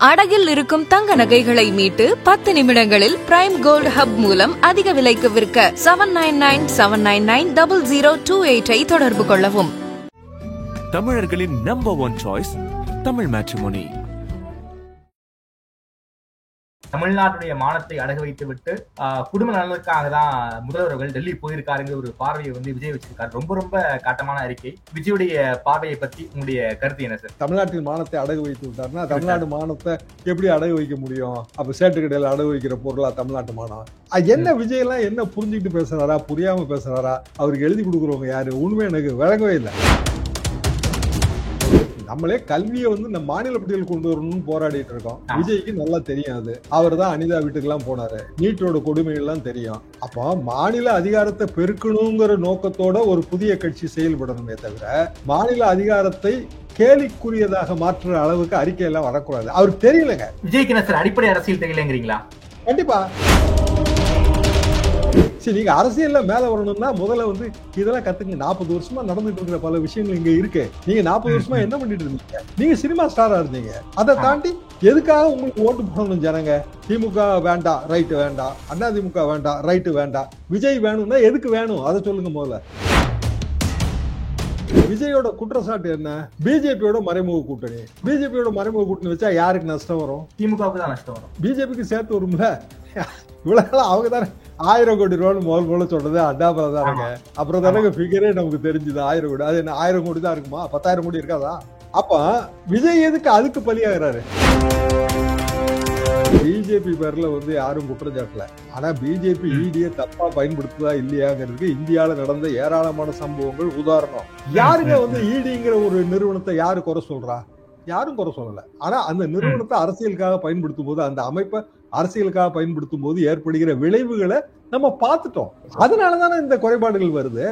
அடகில் இருக்கும் தங்க நகைகளை மீட்டு 10 நிமிடங்களில் பிரைம் கோல்ட் ஹப் மூலம் அதிக விலைக்கு விற்க 7997990028 தொடர்பு கொள்ளவும். தமிழர்களின் நம்பர் 1 சாய்ஸ் தமிழ் மேட்ரிமோனி. தமிழ்நாட்டுடைய மானத்தை அடகு வைத்து விட்டு குடும்ப நலனுக்காக தான் முதல்வர்கள் டெல்லி போயிருக்காருங்கிற ஒரு பார்வையை விஜய் வச்சிருக்காரு. ரொம்ப ரொம்ப காட்டமான அறிக்கை. விஜயுடைய பார்வையை பத்தி உங்களுடைய கருத்து என்ன சார்? தமிழ்நாட்டின் மானத்தை அடகு வைத்து விட்டாருன்னா தமிழ்நாடு மானத்தை எப்படி அடகு வைக்க முடியும்? அப்ப சேட்டு கடையில அடகு வைக்கிற பொருளா தமிழ்நாட்டு மானம்? என்ன விஜய் எல்லாம் என்ன புரிஞ்சுக்கிட்டு பேசுறாரா, புரியாம பேசுறாரா? அவருக்கு எழுதி கொடுக்குறவங்க யாரு? உண்மை எனக்கு விளங்கவே இல்லை. நம்மளே கல்வியை நம்ம மாநில பட்டியல் கொண்டு வரணும்னு போராடிட்டு இருக்கோம். விஜய்க்கு நல்லா தெரியும். அது அவர் தான் அனிதா வீட்டுக்கு எல்லாம் போனாரு. நீட்டோட கொடுமைகள்லாம் தெரியும். அப்போ மாநில அதிகாரத்தை பெருக்கணுங்கிற நோக்கத்தோட ஒரு புதிய கட்சி செயல்படணுமே தவிர மாநில அதிகாரத்தை கேலிக்குரியதாக மாற்றுற அளவுக்கு அறிக்கையெல்லாம் வரக்கூடாது. அவருக்கு தெரியலங்க. விஜய்க்கு என்ன சார் அடிப்படை அரசியல் தெரியலங்கிறீங்களா? கண்டிப்பா. சரி, நீங்க அரசியல்ல மேல வரணும்னா முதல்ல இதெல்லாம் கத்துங்க. 40 வருஷமா நடந்துட்டு இருக்கிற பல விஷயங்கள் இங்க இருக்கு. நீங்க 40 வருஷமா என்ன பண்ணிட்டு இருந்தீங்க? நீங்க சினிமா ஸ்டாரா இருந்தீங்க. அதை தாண்டி எதுக்காக உங்களுக்கு ஓட்டு போடணும் ஜனங்க? திமுக வேண்டாம், ரைட்டு வேண்டாம். அதிமுக வேண்டாம், ரைட்டு வேண்டாம். விஜய் வேணும்னா எதுக்கு வேணும் அதை சொல்லுங்க முதல்ல. விஜயோட குற்றச்சாட்டு என்ன? பிஜேபியோட மறைமுக கூட்டணி. பிஜேபியோட மறைமுக கூட்டணி வச்சா யாருக்கு நஷ்டம் வரும்? திமுகவுக்கு தான் நஷ்டம் வரும். பிஜேபிக்கு சேர்த்து வரும்ல. இவ்வளவு அவங்க தானே 1000 கோடி ரூபான்னு முதல்ல சொல்றது அண்ணாமலை தானுங்க. அப்புறம் தானே ஃபிகரே நமக்கு தெரிஞ்சுது 1000 கோடி. அது என்ன 1000 கோடி தான் இருக்குமா? 10,000 கோடி இருக்காதா? அப்ப விஜய் எதுக்கு அதுக்கு பலியாகிறாரு? பிஜேபி பேர்ல யாரும் குற்றம் சாட்டல. ஆனா பிஜேபி இடியை தப்பா பயன்படுத்துதா இல்லையாங்கிறதுக்கு இந்தியாவில நடந்த ஏராளமான சம்பவங்கள் உதாரணம். யாருங்க இடிங்கிற ஒரு நிறுவனத்தை யாரு குறை சொல்றா? யாரும் குறை சொல்லல. ஆனா அந்த நிறுவனத்தை அரசியலுக்காக பயன்படுத்தும் போது, அந்த அமைப்பை அரசியலுக்காக பயன்படுத்தும் போது ஏற்படுகிற விளைவுகளை நம்ம பார்த்துட்டோம். அதனாலதானே இந்த குறைபாடுகள் வருது.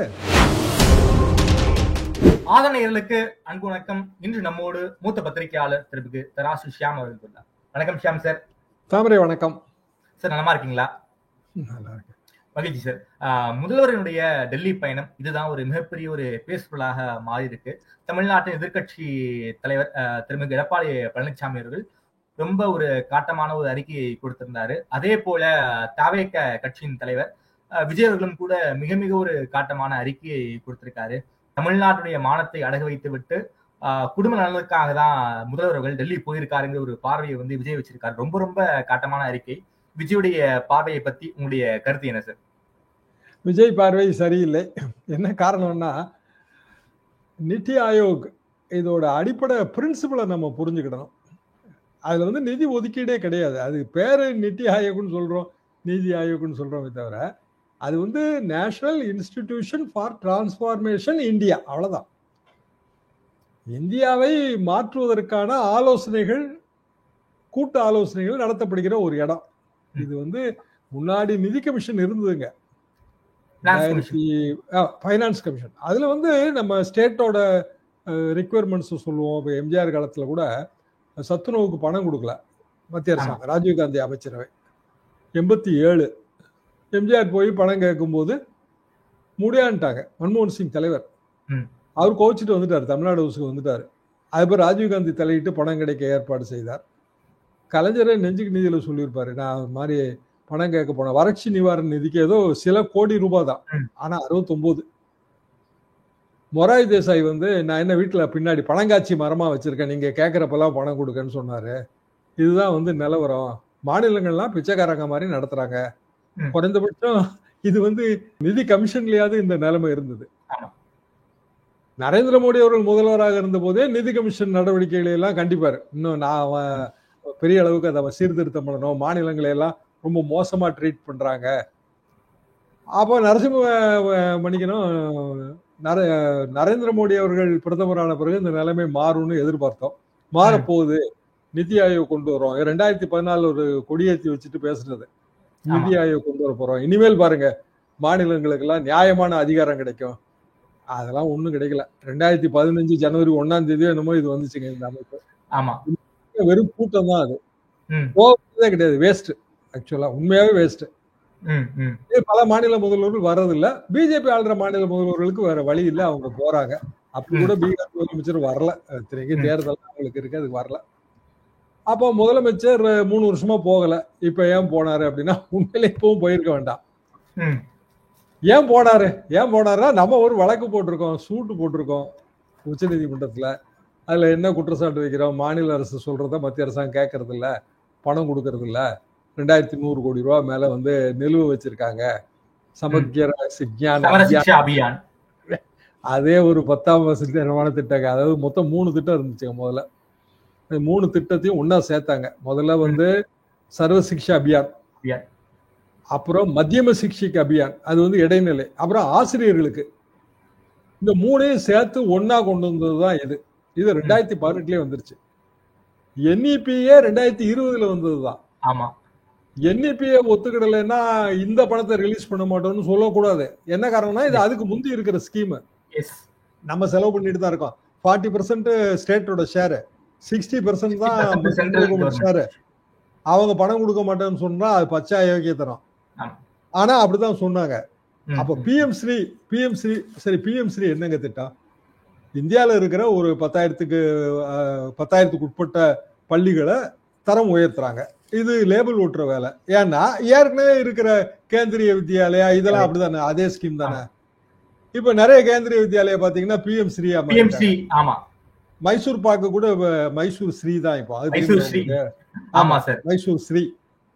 ஆதரணையர்களுக்கு அன்பு வணக்கம். இன்று நம்மோடு மூத்த பத்திரிகையாளர் திரு தராசு ஷியாம் அவர்கள் உள்ளார். வணக்கம் ஷியாம் சார். தாமரை வணக்கம் சார். நலமா இருக்கீங்களா? நல்லா இருக்கு. மகிழ்ச்சி சார். முதல்வரினுடைய டெல்லி பயணம் இதுதான் ஒரு மிகப்பெரிய ஒரு பேஸ்ஃபுல்லாக மாறி இருக்கு. தமிழ்நாட்டின் எதிர்கட்சி தலைவர் திருமிகு எடப்பாடி பழனிசாமி அவர்கள் ரொம்ப ஒரு காட்டமான ஒரு அறிக்கையை கொடுத்திருந்தாரு. அதே போல தவேக கட்சியின் தலைவர் விஜய் அவர்களும் கூட மிக மிக ஒரு காட்டமான அறிக்கையை கொடுத்திருக்காரு. தமிழ்நாட்டுடைய மானத்தை அடகு வைத்து விட்டு குடும்ப நலனுக்காக தான் முதல்வர்கள் டெல்லி போயிருக்காருங்கிற ஒரு பார்வையை விஜய் வச்சிருக்காரு. ரொம்ப ரொம்ப காட்டமான அறிக்கை. விஜயுடைய பார்வையை பத்தி உங்களுடைய கருத்து என்ன சார்? விஜய் பார்வை சரியில்லை. என்ன காரணம்னா, நிதி ஆயோக் இதோட அடிப்படை பிரின்சிபலை நம்ம புரிஞ்சுக்கிடணும். அதுல நிதி ஒதுக்கீடே கிடையாது. அது பேரு நிதி ஆயோக்னு சொல்றோம், நிதி ஆயோக்னு சொல்றோமே தவிர அது national institution for transformation India, அவ்வளவுதான். இந்தியாவை மாற்றுவதற்கான ஆலோசனைகள், கூட்டு ஆலோசனைகள் நடத்தப்படுகிற ஒரு இடம். இது முன்னாடி நிதி கமிஷன் இருந்ததுங்க, ஃபைனான்ஸ் கமிஷன். அதுல நம்ம ஸ்டேட்டோட ரிக்வயர்மெண்ட்ஸ் சொல்லுவோம். இப்போ எம்ஜிஆர் காலத்துல கூட சத்துணவுக்கு பணம் கொடுக்கல மத்திய அரசாங்கம், ராஜீவ்காந்தி அமைச்சரவை. 87 எம்ஜிஆர் போய் பணம் கேட்கும்போது முடியான்ட்டாங்க. மன்மோகன் சிங் தலைவர், அவர் கோவிச்சுட்டு வந்துட்டார், தமிழ்நாடு ஹவுஸுக்கு வந்துட்டாரு. அதுபோல் ராஜீவ்காந்தி தலையிட்டு பணம் கிடைக்க ஏற்பாடு செய்தார். கலைஞரை நெஞ்சுக்கு நிதியில சொல்லியிருப்பாரு, நான் மாதிரி பணம் கேட்க போனேன். வறட்சி நிவாரண நிதிக்கு ஏதோ சில கோடி ரூபாய் தான், ஆனா 69. மொராய் தேசாய் நான் என்ன வீட்டுல பின்னாடி பணங்காட்சி மரமா வச்சிருக்கேன், நீங்க கேட்கறப்பெல்லாம் பணம் கொடுக்கன்னு சொன்னாரு. இதுதான் நிலவரம். மாநிலங்கள்லாம் பிச்சைக்காரங்க மாதிரி நடத்துறாங்க. குறைந்தபட்சம் இது நிதி கமிஷன்லயாவது இந்த நிலைமை இருந்தது. நரேந்திர மோடி அவர்கள் முதல்வராக இருந்த போதே நிதி கமிஷன் நடவடிக்கைகளை எல்லாம் கண்டிப்பாரு. இன்னும் நான் பெரிய அளவுக்கு அதை சீர்திருத்தம் பண்ணணும், மாநிலங்களை எல்லாம் ரொம்ப மோசமா ட்ரீட் பண்றாங்க. அப்போ மன்னிக்கணும், நரேந்திர மோடி அவர்கள் பிரதமரான பிறகு இந்த நிலைமை மாறும்னு எதிர்பார்த்தோம். மாறப்போகுது, நிதி ஆயோக் கொண்டு வரோம். 2014 ஒரு கொடியேற்றி வச்சுட்டு பேசுறது, நிதி ஆயோக் கொண்டு வர போறோம். இனிமேல் பாருங்க மாநிலங்களுக்கு எல்லாம் நியாயமான அதிகாரம் கிடைக்கும். அதெல்லாம் ஒண்ணும் கிடைக்கல. 2015 ஜனவரி 1ஆம் தேதி என்னமோ இது வந்துச்சுங்க இந்த அமைப்பு. ஆமா, வெறும் கூட்டம் தான். அது போகிறதே கிடையாது, வேஸ்ட். ஆக்சுவலா உண்மையாவே வேஸ்ட். பல மாநில முதல்வர்கள் வர்றதில்ல. பிஜேபி ஆளுற மாநில முதல்வர்களுக்கு வேற வழி இல்லை, அவங்க போறாங்க. அப்படி கூட பீகார் முதலமைச்சர் வரல. இத்தனைக்கும் தேர்தல் அவங்களுக்கு இருக்கு, அதுக்கு வரல. அப்போ முதலமைச்சர் 3 வருஷமா போகல. இப்ப ஏன் போனாரு அப்படின்னா, உண்மையிலே இப்பவும் போயிருக்க வேண்டாம். ஏன் போனாருன்னா, நம்ம ஒரு வழக்கு போட்டிருக்கோம், சூட்டு போட்டிருக்கோம் உச்ச நீதிமன்றத்துல. அதுல என்ன குற்றச்சாட்டு வைக்கிறோம்? மாநில அரசு சொல்றத மத்திய அரசாங்கம் கேட்கறது இல்ல, பணம் கொடுக்கறது இல்ல, 2100 கோடி ரூபாய் மேல வந்து நிலுவை வச்சிருக்காங்க. சமக்கிர அபியான் அதே ஒரு 10ஆம் வசதி நிர்மாண திட்டங்க. அதாவது மொத்தம் 3 திட்டம் இருந்துச்சுங்க. முதல்ல 3 திட்டத்தையும் ஒன்னா சேர்த்தாங்க. முதல்ல வந்து சர்வ சிக்ஷா அபியான், அப்புறம் மத்தியம சிக்ஷிக் அபியான், அது வந்து இடைநிலை, அப்புறம் ஆசிரியர்களுக்கு. இந்த 3ஐயும் சேர்த்து ஒன்னா கொண்டு வந்ததுதான் இது. 2018 வந்துருச்சு. NEPA 2020 வந்ததுதான். ஆமா. NEPA ஒத்துக்கிடலைன்னா இந்த பணத்தை ரிலீஸ் பண்ண மாட்டோம்னு சொல்லக்கூடாது. என்ன காரணம்னா இது அதுக்கு முந்தி இருக்கிற ஸ்கீம். நம்ம செலவு பண்ணிட்டு தான் இருக்கோம். 40% ஸ்டேட்டோட ஷேர், 60% தான் ஷேர். அவங்க பணம் கொடுக்க மாட்டேன்னு சொன்னா அது பச்சை அயோக்கியத்தனம். ஆனா அப்படிதான் சொன்னாங்க. அப்ப PM ஸ்ரீ என்னங்க திட்டம்? இந்தியாவில் இருக்கிற ஒரு 10,000க்கு உட்பட்ட பள்ளிகளை தரம் உயர்த்துறாங்க. இது லேபிள் ஓட்டுற வேலை. ஏன்னா ஏற்கனவே இருக்கிற கேந்திரிய வித்யாலயா இதெல்லாம் அப்படிதானே, அதே ஸ்கீம் தானே. இப்ப நிறைய கேந்திரிய வித்யாலயா பாத்தீங்கன்னா PM ஸ்ரீ. ஆமா. மைசூர் பாக்கு கூட மைசூர் ஸ்ரீ தான். இப்போ மைசூர் ஸ்ரீ,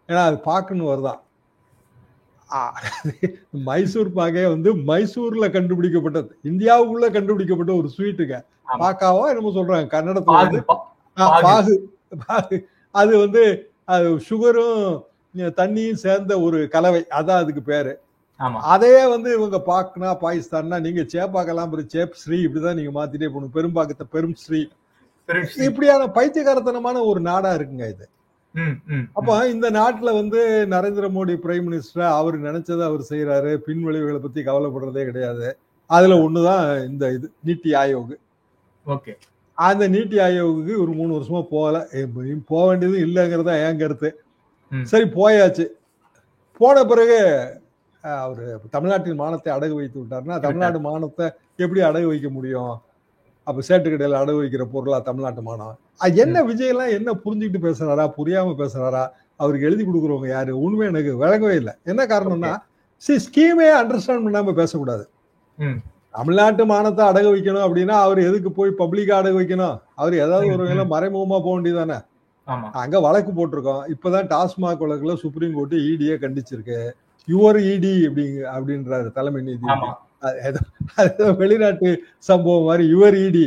ஏன்னா அது பாக்குன்னு வருதான். மைசூர் பாக்கே வந்து மைசூர்ல கண்டுபிடிக்கப்பட்டது, இந்தியாவுக்குள்ள கண்டுபிடிக்கப்பட்ட ஒரு ஸ்வீட்டுங்க. பாக்காவா என்னமோ சொல்றாங்க கன்னடத்துல வந்து பாகு. அது வந்து அது சுகரும் தண்ணியும் சேர்ந்த ஒரு கலவை, அதான் அதுக்கு பேரு. அதே வந்து இவங்க பாக்குனா பாகிஸ்தான்னா நீங்க சேப்பாக்கெல்லாம் சேப் ஸ்ரீ இப்படிதான் நீங்க மாத்திட்டே போகணும். பெரும்பாக்கத்தை பெரும் ஸ்ரீ, இப்படியான பைத்தியகாரத்தனமான ஒரு நாடா இருக்குங்க இது. அப்ப இந்த நாட்டுல வந்து நரேந்திர மோடி பிரைம் மினிஸ்டர், அவர் நினைச்சதை அவர் செய்யறாரு, பின் விளைவுகளை பத்தி கவலைப்படுறதே கிடையாது. அதுல ஒண்ணுதான் இந்த இது நீத்தி ஆயோக். அந்த நீத்தி ஆயோக்கு ஒரு 3 வருஷமா போகல, போக வேண்டியது இல்லைங்கிறதா என் கருத்து. சரி போயாச்சு. போன பிறகு அவரு தமிழ்நாட்டின் மானத்தை அடகு வைத்து விட்டாருன்னா, தமிழ்நாடு மானத்தை எப்படி அடகு வைக்க முடியும்? அப்ப சேட்டுக்கடையில அடகு வைக்கிற பொருளா தமிழ்நாட்டு மானம்? என்ன விஜய் எல்லாம் என்ன புரிஞ்சுக்கிட்டு பேசுறாரா, புரியாம பேசுறாரா, அவருக்கு எழுதி கொடுக்குறவங்க யாரு? உண்மை எனக்கு விளங்கவே இல்லை. என்ன காரணம்னா, ஸ்கீமே அண்டர்ஸ்டாண்ட் பண்ணாம பேசக்கூடாது. தமிழ்நாட்டு மானத்தை அடகு வைக்கணும் அப்படின்னா அவர் எதுக்கு போய் பப்ளிக்கா அடகு வைக்கணும்? அவர் ஏதாவது ஒரு வேலை மறைமுகமா போக வேண்டியதானே. அங்க வழக்கு போட்டிருக்கோம். இப்பதான் டாஸ்மாக் வழக்குல சுப்ரீம் கோர்ட் EDயே கண்டிச்சிருக்கு. யுவர் ED அப்படின்றாரு தலைமை நீதிபதி. வெளிநாட்டு சம்பவம் மாதிரி யுவர் ED.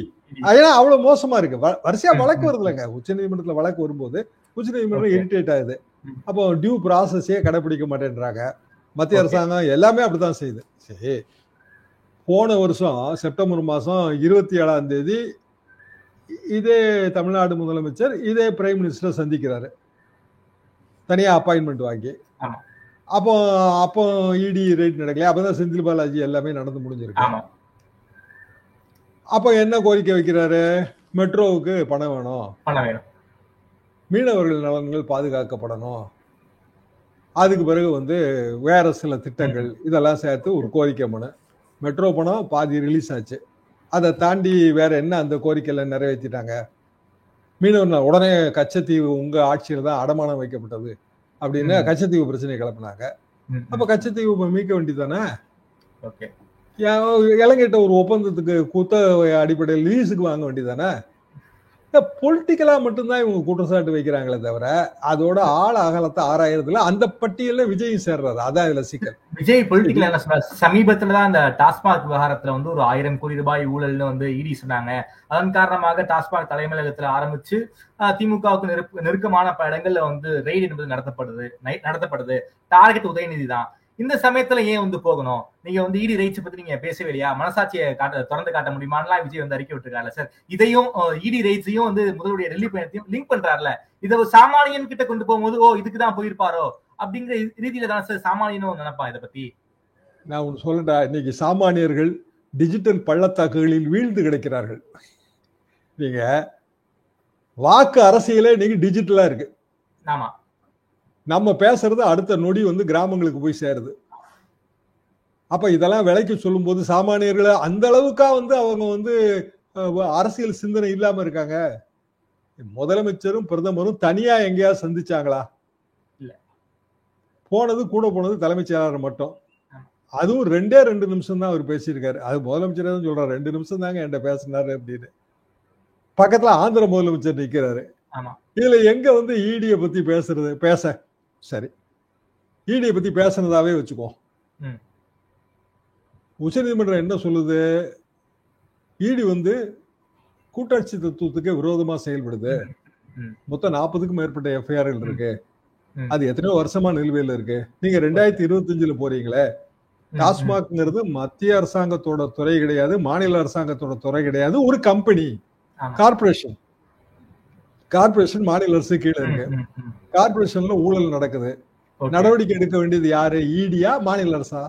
ஏன்னா அவ்வளவு மோசமா இருக்கு. வரிசையா வழக்கு வருது இல்லைங்க. உச்ச நீதிமன்றத்துல வழக்கு வரும்போது உச்ச நீதிமன்றம் இரிட்டேட் ஆகுது. அப்போ டியூ ப்ராசஸே கடைபிடிக்க மாட்டேன்றாங்க மத்திய அரசாங்கம். எல்லாமே அப்படித்தான் செய்யுது. சரி, போன வருஷம் செப்டம்பர் மாசம் 27ஆம் தேதி இதே தமிழ்நாடு முதலமைச்சர் இதே பிரைம் மினிஸ்டர் சந்திக்கிறாரு, தனியா அப்பாயின்மெண்ட் வாங்கி. அப்போ ED ரைட் நடக்கல. அப்பதான் செந்தில் பாலாஜி எல்லாமே நடந்து முடிஞ்சிருக்கு. அப்ப என்ன கோரிக்கை வைக்கிறாரு? மெட்ரோவுக்கு பணம் வேணும், மீனவர்கள் நலன்கள் பாதுகாக்கப்படணும், அதுக்கு பிறகு வந்து வேற சில திட்டங்கள் இதெல்லாம் சேர்த்து ஒரு கோரிக்கை மனு. மெட்ரோ பணம் பாதி ரிலீஸ் ஆச்சு. அதை தாண்டி வேற என்ன அந்த கோரிக்கையில நிறைவேற்றிட்டாங்க? மீனவர் உடனே கச்சத்தீவு உங்க ஆட்சியில் தான் அடமானம் வைக்கப்பட்டது அப்படின்னு கச்சத்தீவு பிரச்சனை கிளப்பினாங்க. அப்ப கச்சத்தீவு மீட்க வேண்டியதானே. இலங்கைட்ட ஒரு ஒப்பந்தத்துக்கு குத்தகை அடிப்படையில் லீஸுக்கு வாங்க வேண்டியதானே. பொலிட்டிக்கலா மட்டும்தான் இவங்க குற்றச்சாட்டு வைக்கிறாங்களே தவிர அதோட ஆழ அகலத்தை ஆராயறதுல அந்த பட்டியல விஜய் சேர்றாரு. அதான் இதுல சிக்கல். விஜய் பொலிட்டிக்கல் என்ன சொல்றாரு? சமீபத்துலதான் அந்த டாஸ்மாக் விவகாரத்துல வந்து ஒரு 1000 கோடி ரூபாய் ஊழல்னு வந்து ED சொன்னாங்க. அதன் காரணமாக டாஸ்மாக் தலைமையகத்துல ஆரம்பிச்சு திமுகவுக்கு நெருக்கமான பல இடங்கள்ல வந்து ரெய்டு என்பது நடத்தப்படுது. டார்கெட் உதயநிதி தான். இந்த சமயத்துல ஏன் வந்து போகணும்? நீங்க வந்து ED ரைட்ஸ் பத்தி நீங்க பேசவே இல்லையா? மனசாட்சியை திறந்து காட்ட முடியுமான்லாம் விஜய் வந்து அறிக்கை விட்டுருக்காரு சார். இதையும் ED ரைட்ஸையும் வந்து முதலுடைய டெல்லி பயணத்தையும் லிங்க் பண்றாருல. இதை ஒரு சாமானியன் கிட்ட கொண்டு போகும்போது இதுக்குதான் போயிருப்பாரோ அப்படிங்கிற ரீதியில தான் சார் சாமானியனும் நினைப்பான். இதை பத்தி நான் ஒண்ணு சொல்லட்டா? இன்னைக்கு சாமானியர்கள் டிஜிட்டல் பள்ளத்தாக்குகளில் வீழ்ந்து கிடக்கிறார்கள். நீங்க வாக்கு அரசியலே இன்னைக்கு டிஜிட்டலா இருக்கு. ஆமா, நம்ம பேசுறது அடுத்த நொடி வந்து கிராமங்களுக்கு போய் சேருது. அப்ப இதெல்லாம் விலைக்கு சொல்லும் போது சாமானியர்களை அந்த அளவுக்கா வந்து அவங்க வந்து அரசியல் சிந்தனை இல்லாம இருக்காங்க. முதலமைச்சரும் பிரதமரும் தனியா எங்கேயாவது சந்திச்சாங்களா? இல்ல. போனது கூட போனது தலைமைச் செயலாளர் மட்டும். அதுவும் 2 நிமிஷம் தான் அவர் பேசியிருக்காரு. அது முதலமைச்சரே தான் சொல்றாரு, 2 நிமிஷம் தாங்க என்கிட்ட பேசினாரு அப்படின்னு. பக்கத்துல ஆந்திர முதலமைச்சர் நிக்கிறாரு. இதுல எங்க வந்து இடியை பத்தி பேசுறது சரி, இடியை பத்தி பேசுனதாவே வச்சுக்கோ. உச்சநீதிமன்றம் என்ன சொல்லுது? இடி வந்து கூட்டாட்சி தத்துவத்துக்கு விரோதமா செயல்படுது. மொத்தம் 40க்கும் மேற்பட்ட எஃப்ஐஆர்கள் இருக்கு. அது எத்தனையோ வருஷமா நிலுவையில் இருக்கு. நீங்க 2025 போறீங்களே. டாஸ்மாக்ங்கிறது மத்திய அரசாங்கத்தோட துறை கிடையாது, மாநில அரசாங்கத்தோட துறை கிடையாது, ஒரு கம்பெனி, கார்பரேஷன். கார்பரேஷன் மாநில அரசு கீழே இருக்கு. கார்பரேஷன்ல ஊழல் நடக்குது. நடவடிக்கை எடுக்க வேண்டியது யாரு? இடியா மாநில அரசா?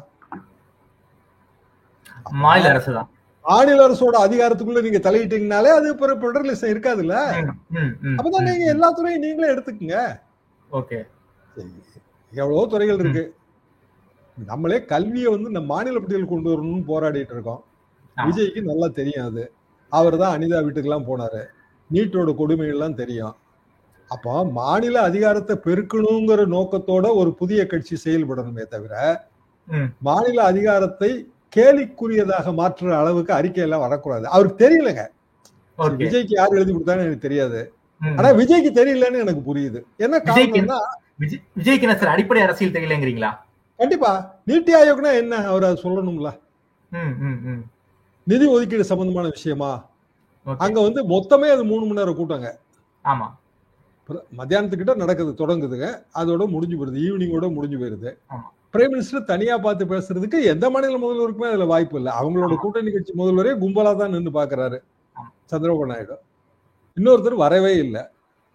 மாநில அரசு தான். மாநில அரசோட அதிகாரத்துக்குள்ள நீங்க தலையிட்டீங்கனாலே அது பெடரலிசம் இருக்காதுல்ல. அப்பதான் நீங்க எல்லா துறையும் நீங்களே எடுத்துக்கங்க. எவ்வளவோ துறைகள் இருக்கு. நம்மளே கல்வியை வந்து நம்ம மாநில பட்டியல் கொண்டு வரணும்னு போராடிட்டு இருக்கோம். விஜய்க்கு நல்லா தெரியும். அது அவர் தான் அனிதா வீட்டுக்கெல்லாம் போனாரு. நீட்டோட கொடுமைகள்லாம் தெரியும். அப்போ மாநில அதிகாரத்தை பெருக்கணுங்கிற நோக்கத்தோட ஒரு புதிய கட்சி செயல்படணுமே தவிர மாநில அதிகாரத்தை கேலிக்குரியதாக மாற்றுற அளவுக்கு அறிக்கையெல்லாம் வரக்கூடாது. அவருக்கு தெரியலங்க. விஜய்க்கு யார் எழுதி கொடுத்தான்னு எனக்கு தெரியாது. ஆனா விஜய்க்கு தெரியலன்னு எனக்கு புரியுது. என்ன காரணம்னா விஜய்க்கு சார் அடிப்படை அரசியல் தெரியலங்கிறீங்களா? கண்டிப்பா. நீத்தி ஆயோக்னா என்ன, அவர் அதை சொல்லணும்ல. நிதி ஒதுக்கீடு சம்பந்தமான விஷயமா? அங்க வந்து மொத்தமே அது 3 மணி நேரம் கூட்டங்க. ஆமா, மத்தியானத்துக்கிட்ட நடக்குது, தொடங்குதுங்க, அதோட முடிஞ்சு போயிருது, ஈவினிங்கோட முடிஞ்சு போயிருது. பிரைம் மினிஸ்டர் தனியா பார்த்து பேசுறதுக்கு எந்த மாநில முதல்வருக்குமே அதுல வாய்ப்பு இல்லை. அவங்களோட கூட்டணி கட்சி முதல்வரே கும்பலா தான் நின்று பாக்குறாரு, சந்திரபாபு நாயுடு. இன்னொருத்தர் வரவே இல்லை,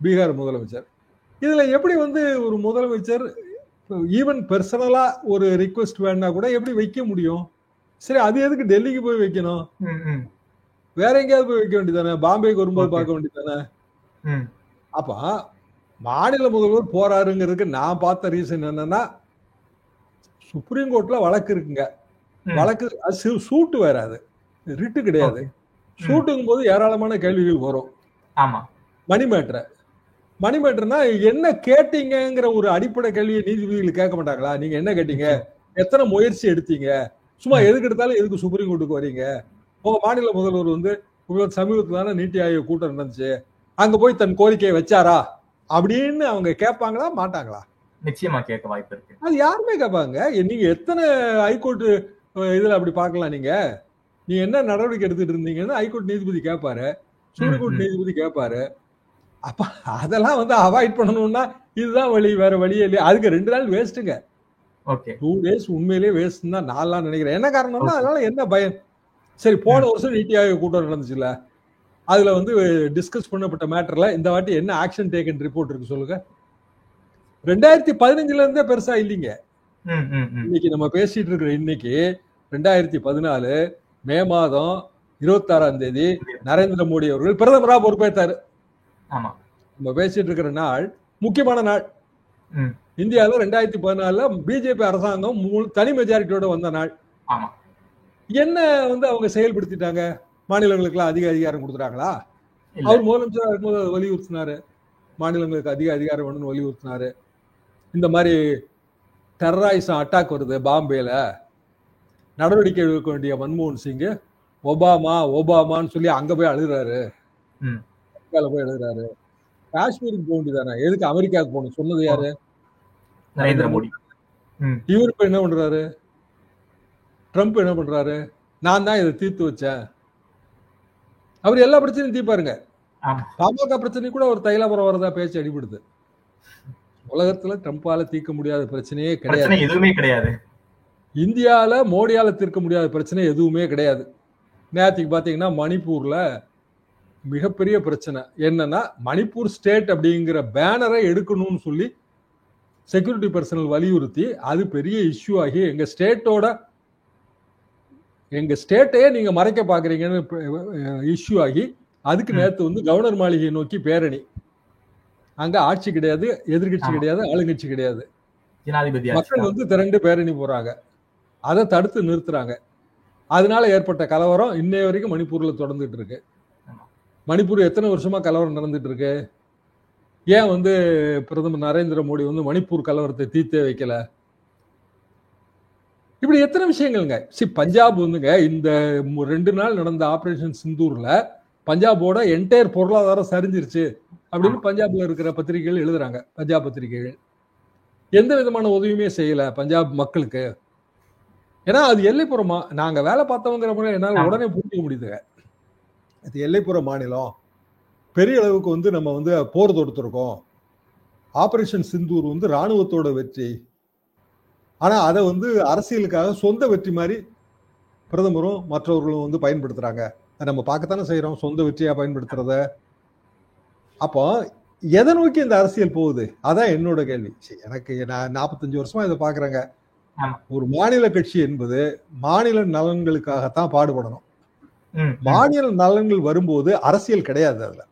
பீகார் முதலமைச்சர். இதுல எப்படி வந்து ஒரு முதலமைச்சர் ஈவன் பர்சனலா ஒரு ரிக்வெஸ்ட் வேணா கூட எப்படி வைக்க முடியும்? சரி, அது எதுக்கு டெல்லிக்கு போய் வைக்கணும்? வேற எங்கேயாவது போய் வைக்க வேண்டியதானே? பாம்பேக்கு வரும்போது பார்க்க வேண்டியதானே? அப்ப மாநில முதல்வர் போறாருங்கிறதுக்கு நான் பார்த்த ரீசன் என்னன்னா, சுப்ரீம் கோர்ட்ல வழக்கு இருக்குங்க. வழக்கு சூட்டு வேற, அது ரிட்டு கிடையாது. சூட்டுங்கும் போது ஏராளமான கேள்விகள் வரும். மணி மேட்டர்னா என்ன கேட்டீங்கிற ஒரு அடிப்படை கேள்வியை நீதிபதிகள் கேட்க மாட்டாங்களா? நீங்க என்ன கேட்டீங்க, எத்தனை முயற்சி எடுத்தீங்க, சும்மா எதுக்கு எடுத்தாலும் எதுக்கு சுப்ரீம் கோர்ட்டுக்கு வரீங்க? உங்க மாநில முதல்வர் வந்து சமீபத்துல நீத்தி ஆயோக் கூட்டம் நடந்துச்சு, அங்க போய் தன் கோரிக்கையை வச்சாரா அப்படின்னு அவங்க கேட்பாங்களா மாட்டாங்களா? நிச்சயமா கேட்க வாய்ப்பு இருக்கு. அது யாருமே கேட்பாங்க. நீங்க எத்தனை ஹைகோர்ட் இதுல அப்படி பார்க்கலாம். நீங்க என்ன நடவடிக்கை எடுத்துட்டு இருந்தீங்கன்னு ஹைகோர்ட் நீதிபதி கேட்பாரு, சுப்ரீம் கோர்ட் நீதிபதி கேட்பாரு. அப்ப அதெல்லாம் வந்து அவாய்ட் பண்ணணும்னா இதுதான் வழி, வேற வழியே இல்லையா? அதுக்கு 2 நாள் வேஸ்ட்டுங்க. 2 டேஸ் உண்மையிலேயே வேஸ்ட் தான் நான் நினைக்கிறேன். என்ன காரணம்னா அதனால என்ன பயன்? சரி, போன வருஷம் நீத்தி ஆயோக் கூட்டம் நடந்துச்சுல்ல, அதுல வந்து டிஸ்கஸ் பண்ணப்பட்ட மேட்டர்ல இந்த வாட்டி என்ன ஆக்ஷன் டேக்கன் ரிப்போர்ட் இருக்கு சொல்லுங்க. 2015 இருந்தே பெருசா இல்லைங்க. இன்னைக்கு நம்ம பேசிட்டு இருக்கிற இன்னைக்கு 2014 மே மாதம் 26ஆம் தேதி நரேந்திர மோடி அவர்கள் பிரதமரா பொறுப்பேற்றாரு. நம்ம பேசிட்டு இருக்கிற நாள் முக்கியமான நாள். இந்தியாவில் 2014 பிஜேபி அரசாங்கம் தனி மெஜாரிட்டியோட வந்த நாள். என்ன வந்து அவங்க செயல்படுத்திட்டாங்க? மாநிலங்களுக்கு எல்லாம் அதிக அதிகாரம் கொடுத்துட்டாங்களா? அவர் முதலமைச்சராக இருக்கும்போது அதை வலியுறுத்தினாரு, மாநிலங்களுக்கு அதிக அதிகாரம் வேணும்னு வலியுறுத்தினாரு. இந்த மாதிரி டெரரிசம் அட்டாக் வருது பாம்பேல, நடவடிக்கை எடுக்க வேண்டிய மன்மோகன் சிங் ஒபாமான்னு சொல்லி அங்க போய் அழுகிறாரு, போய் எழுதுறாரு. காஷ்மீருக்கு போக வேண்டியதானே, எதுக்கு அமெரிக்காவுக்கு போகணும்? சொன்னது யாரு? நரேந்திர மோடி. இவர் இப்ப என்ன பண்றாரு? ட்ரம்ப் என்ன பண்றாரு? நான் தான் இதை தீர்த்து வச்சேன். அவர் எல்லா பிரச்சனையும் தீர்ப்பாருங்க. பாமக பிரச்சனை கூட ஒரு தைலாபுரம் வரதா பேச்சு அடிபடுது. உலகத்துல ட்ரம்பால தீர்க்க முடியாத பிரச்சனையே கிடையாது, எதுவுமே கிடையாது. இந்தியால மோடியால தீர்க்க முடியாத பிரச்சனை எதுவுமே கிடையாது. நேற்றுக்கு பாத்தீங்கன்னா மணிப்பூர்ல மிகப்பெரிய பிரச்சனை என்னன்னா, மணிப்பூர் ஸ்டேட் அப்படிங்கிற பேனரை எடுக்கணும்னு சொல்லி செக்யூரிட்டி பர்சனல் வலியுறுத்தி அது பெரிய இஷ்யூ ஆகி எங்க ஸ்டேட்டையே நீங்க மறைக்க பாக்குறீங்கன்னு இஷ்யூ ஆகி அதுக்கு நேற்று வந்து கவர்னர் மாளிகையை நோக்கி பேரணி. அங்க ஆட்சி கிடையாது, எதிர்கட்சி கிடையாது, ஆளுங்கட்சி கிடையாது, மக்கள் வந்து திரண்டு பேரணி போறாங்க. அதை தடுத்து நிறுத்துறாங்க. அதனால ஏற்பட்ட கலவரம் இன்னைய வரைக்கும் மணிப்பூர்ல தொடர்ந்துட்டு இருக்கு. மணிப்பூர் எத்தனை வருஷமா கலவரம் நடந்துட்டு இருக்கு? ஏன் வந்து பிரதமர் நரேந்திர மோடி வந்து மணிப்பூர் கலவரத்தை தீர்த்தே வைக்கல? இப்படி எத்தனை விஷயங்கள்ங்க. பஞ்சாப் வந்துங்க இந்த 2 நாள் நடந்த ஆபரேஷன் சிந்தூர்ல பஞ்சாபோட என்டையர் பொருளாதாரம் சரிஞ்சிருச்சு அப்படின்னு பஞ்சாப்ல இருக்கிற பத்திரிகைகள் எழுதுறாங்க. பஞ்சாப் பத்திரிகைகள் எந்த விதமான உதவியுமே செய்யல பஞ்சாப் மக்களுக்கு. ஏன்னா அது எல்லைப்புறமா நாங்க வேலை பார்த்தவங்கிற முறையில் என்னால உடனே புரிஞ்சுக்க முடியுதுங்க. அது எல்லைப்புற மாநிலம், பெரிய அளவுக்கு வந்து நம்ம வந்து போர் தொடுத்திருக்கோம். ஆபரேஷன் சிந்தூர் வந்து ராணுவத்தோட வெற்றி. ஆனா அதை வந்து அரசியலுக்காக சொந்த வெற்றி மாதிரி பிரதமரும் மற்றவர்களும் வந்து பயன்படுத்துறாங்க. நம்ம பார்க்கத்தானே செய்யறோம் சொந்த வெற்றியா பயன்படுத்துறத. அப்போ எதை நோக்கி இந்த அரசியல் போகுது? அதான் என்னோட கேள்வி. எனக்கு நான் 45 வருஷமா இதை பாக்குறேங்க. ஒரு மாநில கட்சி என்பது மாநில நலன்களுக்காகத்தான் பாடுபடணும். மாநில நலன்கள் வரும்போது அரசியல் கிடையாது. அதுல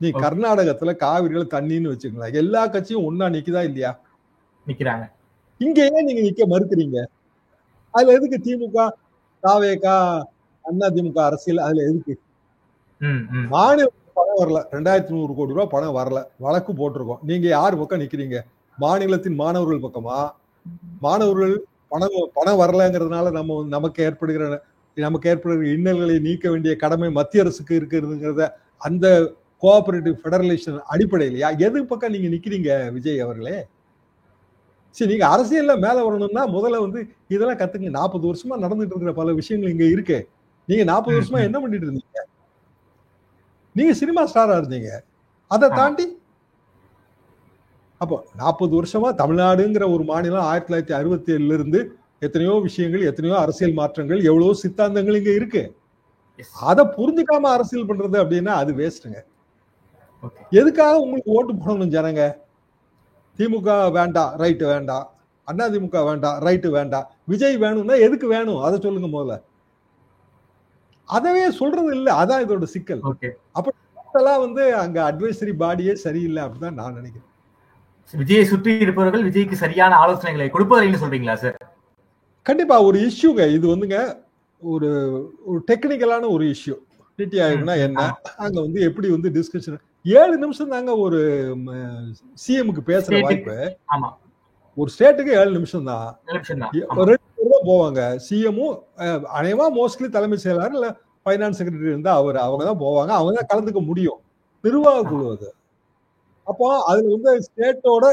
நீ கர்நாடகத்துல காவிரியில தண்ணின்னு வச்சுக்கலாம், எல்லா கட்சியும் ஒன்னா நிக்குதா இல்லையா? நிக்கிறாங்க. இங்க ஏன் நீங்க நிக்க மறுக்கிறீங்க? அதுல எதுக்கு திமுக, தாவேகா, அதிமுக அரசியல்? அதுல எதுக்கு? மாநில பணம் வரல, 2100 கோடி ரூபாய் பணம் வரல, வழக்கு போட்டிருக்கோம். நீங்க யார் பக்கம் நிக்கிறீங்க? மாநிலத்தின் மாணவர்கள் பக்கமா? மாணவர்கள் பணம் வரலங்கிறதுனால நமக்கு ஏற்படுகிற இன்னல்களை நீக்க வேண்டிய கடமை மத்திய அரசுக்கு இருக்கிறதுங்கிறத அந்த கோஆபரேட்டிவ் ஃபெடரலேஷன் அடிப்படையிலையா? எது பக்கம் நீங்க நிக்கிறீங்க விஜய் அவர்களே? சரி, நீங்க அரசியல்ல மேல வரணும்னா முதல்ல வந்து இதெல்லாம் கத்துங்க. 40 வருஷமா நடந்துட்டு இருக்கிற பல விஷயங்கள் இங்க இருக்கு. நீங்க 40 வருஷமா என்ன பண்ணிட்டு இருந்தீங்க? நீங்க சினிமா ஸ்டாரா இருந்தீங்க. அதை தாண்டி அப்போ 40 வருஷமா தமிழ்நாடுங்கிற ஒரு மாநிலம் 1967 இருந்து எத்தனையோ விஷயங்கள், எத்தனையோ அரசியல் மாற்றங்கள், எவ்வளவோ சித்தாந்தங்கள் இங்க இருக்கு. அதை புரிஞ்சுக்காம அரசியல் பண்றது அப்படின்னா அது வேஸ்ட்டுங்க. எதுக்காக உங்களுக்கு ஓட்டு போடணும் ஜனங்க? திமுக வேண்டாம், ரைட்டு வேண்டாம். அதிமுக வேண்டாம், ரைட்டு வேண்டாம். விஜய் வேணும்னா எதுக்கு வேணும்? அதை சொல்லுங்க முதல்ல. அதவே சொல்றது இல்ல. அதான் இதோட சிக்கல். அப்பெல்லாம் வந்து அங்க அட்வைசரி பாடியே சரியில்லை அப்படிதான் நான் நினைக்கிறேன். விஜயை சுற்றி இருப்பவர்கள் விஜய்க்கு சரியான ஆலோசனைகளை கொடுப்பதில்லைன்னு சொல்றீங்களா சார்? கண்டிப்பா ஒரு இஷ்யூங்க இது வந்துங்க. ஒரு டெக்னிக்கலான ஒரு இஷ்யூ. நித்தி ஆயோக்னா என்ன, அங்க வந்து எப்படி வந்து டிஸ்கஷன் 7 நிமிஷம் தாங்க ஒரு சிஎம்க்கு பேசுற வாய்ப்பு. ஒரு ஸ்டேட்டுக்கு 7 நிமிஷம் தான். 2 பேர் தான் போவாங்க. சிஎம்மும் அனைவா மோஸ்ட்லி தலைமை செயலாளர் இல்ல பைனான்ஸ் செக்ரட்டரி இருந்தா அவங்க தான் போவாங்க. அவங்க தான் கலந்துக்க முடியும். நிர்வாக குழு அது. அப்போ அதுல வந்து ஸ்டேட்டோட